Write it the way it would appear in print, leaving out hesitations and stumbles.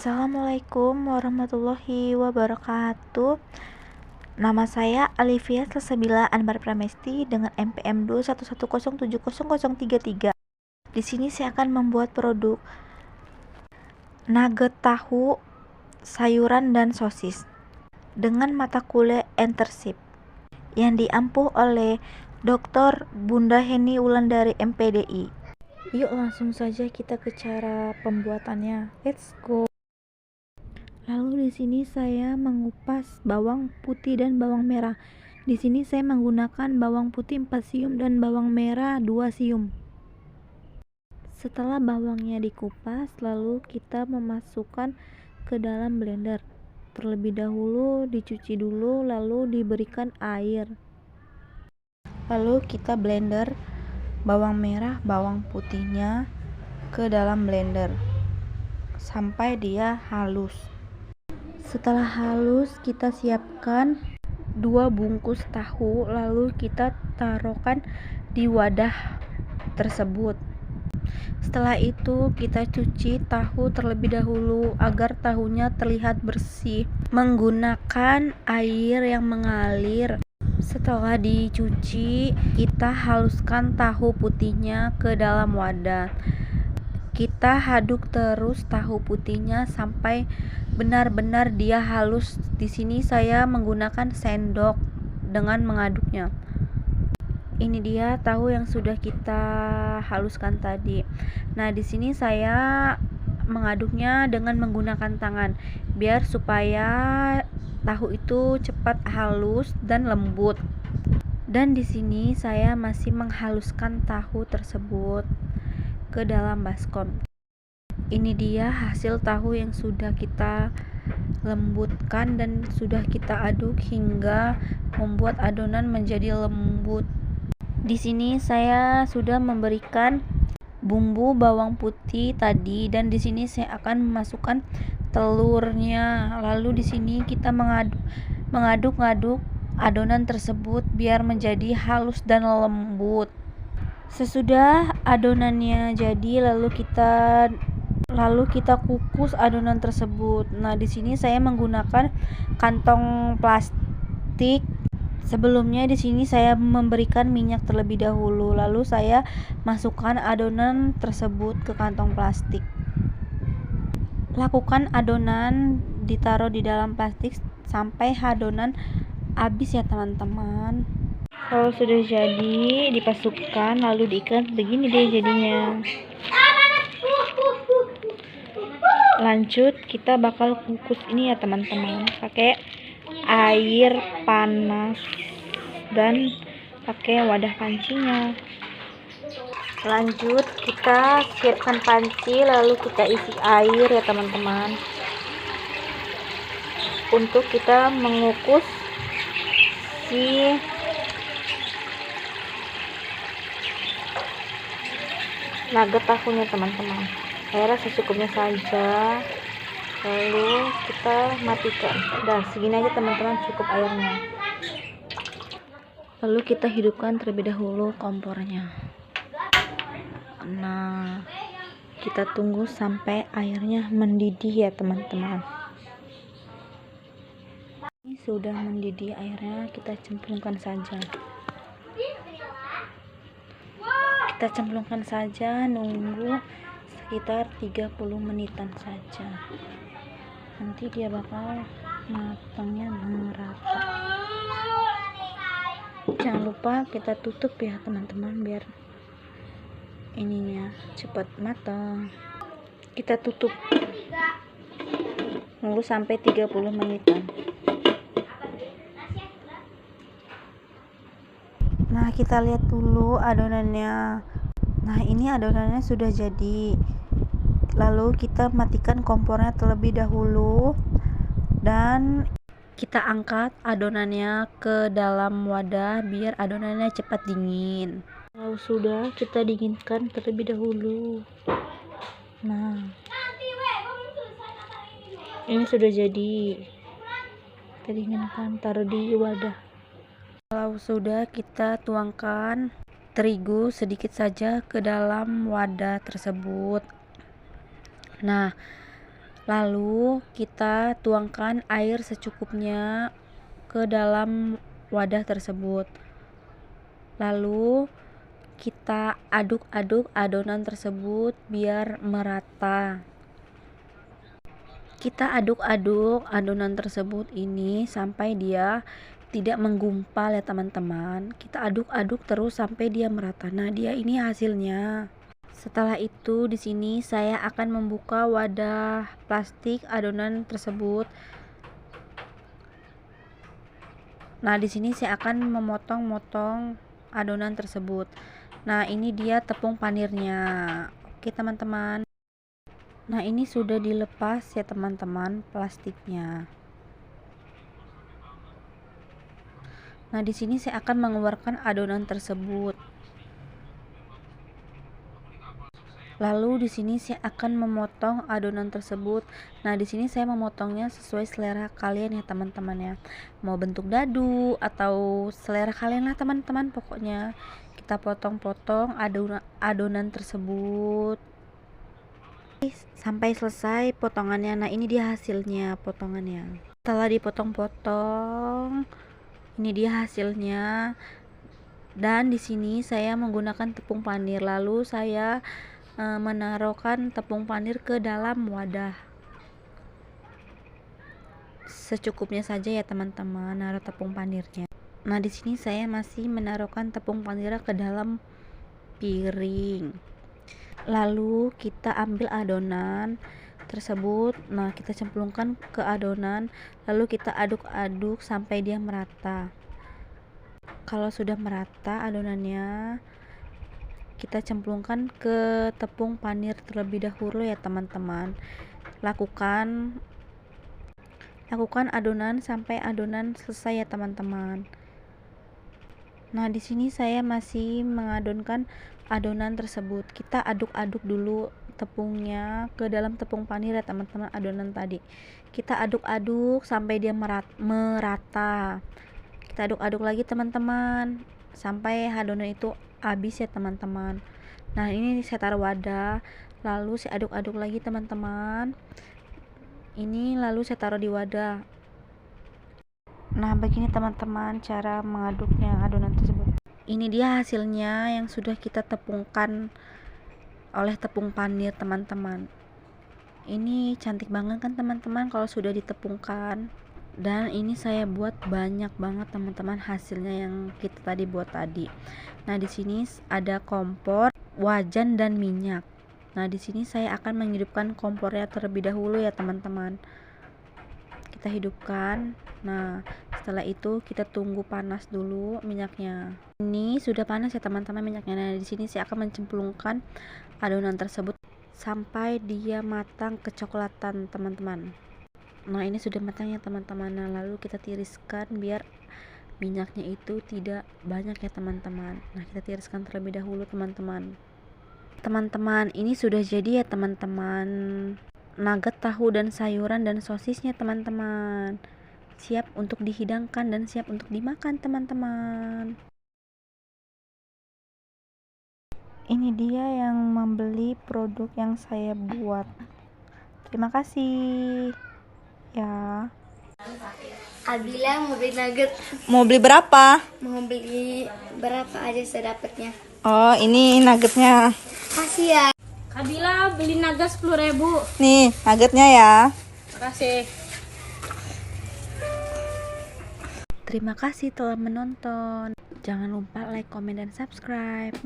Assalamualaikum warahmatullahi wabarakatuh. Nama saya Alivia Salsabila Anbar Pramesti dengan NPM 211070033. Di sini saya akan membuat produk nugget tahu, sayuran dan sosis dengan mata kuliah internship yang diampu oleh Dr. Bunda Heni Wulandari MPDI. Yuk langsung saja kita ke cara pembuatannya. Let's go. Lalu di sini saya mengupas bawang putih dan bawang merah. Di sini saya menggunakan bawang putih 4 siung dan bawang merah 2 siung. Setelah bawangnya dikupas, lalu kita memasukkan ke dalam blender. Terlebih dahulu dicuci dulu, lalu diberikan air. Lalu kita blender bawang merah, bawang putihnya ke dalam blender sampai dia halus. Setelah halus, kita siapkan 2 bungkus tahu, lalu kita taruhkan di wadah tersebut. Setelah itu kita cuci tahu terlebih dahulu agar tahunya terlihat bersih menggunakan air yang mengalir. Setelah dicuci, kita haluskan tahu putihnya ke dalam wadah. Kita aduk terus tahu putihnya sampai benar-benar dia halus. Di sini saya menggunakan sendok dengan mengaduknya. Ini dia tahu yang sudah kita haluskan tadi. Nah, di sini saya mengaduknya dengan menggunakan tangan biar supaya tahu itu cepat halus dan lembut. Dan di sini saya masih menghaluskan tahu tersebut ke dalam baskom. Ini dia hasil tahu yang sudah kita lembutkan dan sudah kita aduk hingga membuat adonan menjadi lembut. Di sini saya sudah memberikan bumbu bawang putih tadi dan di sini saya akan memasukkan telurnya. Lalu di sini kita mengaduk-aduk adonan tersebut biar menjadi halus dan lembut. Sesudah adonannya jadi, lalu kita kukus adonan tersebut. Nah, di sini saya menggunakan kantong plastik. Sebelumnya di sini saya memberikan minyak terlebih dahulu, lalu saya masukkan adonan tersebut ke kantong plastik. Lakukan adonan ditaruh di dalam plastik sampai adonan habis ya teman-teman. Kalau sudah jadi dipasukkan lalu diikat, begini deh jadinya. Lanjut kita bakal kukus ini ya teman-teman, pakai air panas dan pakai wadah pancinya. Lanjut kita siapkan panci, lalu kita isi air ya teman-teman untuk kita mengukus si nugget tahunya teman-teman. Airnya secukupnya saja, lalu kita matikan. Udah segini aja teman-teman, cukup airnya. Lalu kita hidupkan terlebih dahulu kompornya. Nah, kita tunggu sampai airnya mendidih ya teman-teman. Ini sudah mendidih airnya, kita cemplungkan saja. Kita cemplungkan saja, nunggu sekitar 30 menitan saja. Nanti dia bakal matangnya merata. Jangan lupa kita tutup ya teman-teman biar ininya cepat matang. Kita tutup nunggu sampai 30 menitan. Nah, kita lihat dulu adonannya. Nah, ini adonannya sudah jadi. Lalu kita matikan kompornya terlebih dahulu dan kita angkat adonannya ke dalam wadah biar adonannya cepat dingin. Kalau sudah, kita dinginkan terlebih dahulu. Nah, ini sudah jadi. Kita dinginkan, taruh di wadah. Kalau sudah, kita tuangkan terigu sedikit saja ke dalam wadah tersebut. Nah, Lalu kita tuangkan air secukupnya ke dalam wadah tersebut. Lalu kita aduk-aduk adonan tersebut biar merata. Kita aduk-aduk adonan tersebut ini sampai dia tidak menggumpal ya teman-teman. Kita aduk-aduk terus sampai dia merata. Nah, dia ini hasilnya. Setelah itu di sini saya akan membuka wadah plastik adonan tersebut. Nah, di sini saya akan memotong-motong adonan tersebut. Nah, ini dia tepung panirnya. Oke, teman-teman. Nah, ini sudah dilepas ya teman-teman plastiknya. Nah, di sini saya akan mengeluarkan adonan tersebut. Lalu di sini saya akan memotong adonan tersebut. Nah, di sini saya memotongnya sesuai selera kalian ya teman-teman ya. Mau bentuk dadu atau selera kalian lah teman-teman. Pokoknya kita potong-potong adonan tersebut sampai selesai potongannya. Nah, ini dia hasilnya potongannya. Setelah dipotong-potong, ini dia hasilnya. Dan di sini saya menggunakan tepung panir. Lalu saya menaruhkan tepung panir ke dalam wadah secukupnya saja ya teman-teman, naruh tepung panirnya. Nah, di sini saya masih menaruhkan tepung panir ke dalam piring. Lalu kita ambil adonan tersebut. Nah, kita cemplungkan ke adonan, lalu kita aduk-aduk sampai dia merata. Kalau sudah merata adonannya, kita cemplungkan ke tepung panir terlebih dahulu ya teman-teman. Lakukan adonan sampai adonan selesai ya teman-teman. Nah, di sini saya masih mengadonkan adonan tersebut. Kita aduk-aduk dulu tepungnya ke dalam tepung panir ya teman-teman, adonan tadi. Kita aduk-aduk sampai dia merata. Kita aduk-aduk lagi teman-teman sampai adonan itu habis ya teman-teman. Nah, ini saya taruh wadah, lalu saya aduk-aduk lagi teman-teman. Ini lalu saya taruh di wadah. Nah, begini teman-teman cara mengaduknya adonan tersebut. Ini dia hasilnya yang sudah kita tepungkan oleh tepung panir teman-teman. Ini cantik banget kan teman-teman kalau sudah ditepungkan. Dan ini saya buat banyak banget teman-teman hasilnya yang kita tadi buat tadi. Nah, di sini ada kompor, wajan dan minyak. Nah, di sini saya akan menghidupkan kompornya terlebih dahulu ya teman-teman. Kita hidupkan. Nah, setelah itu kita tunggu panas dulu minyaknya. Ini sudah panas ya teman-teman minyaknya. Nah, di sini saya akan mencemplungkan adonan tersebut sampai dia matang kecoklatan teman-teman. Nah, ini sudah matang ya teman-teman. Nah, lalu kita tiriskan biar minyaknya itu tidak banyak ya teman-teman. Nah, kita tiriskan terlebih dahulu teman-teman. Teman-teman, ini sudah jadi ya teman-teman. Nugget tahu dan sayuran dan sosisnya teman-teman. Siap untuk dihidangkan dan siap untuk dimakan teman-teman. Ini dia yang membeli produk yang saya buat. Terima kasih. Ya. Abila mau beli nugget. Mau beli berapa? Mau beli berapa aja sedapatnya. Oh, ini nuggetnya. Kasih ya. Abila beli nugget 10.000. Nih, nuggetnya ya. Makasih. Terima kasih telah menonton. Jangan lupa like, komen, dan subscribe.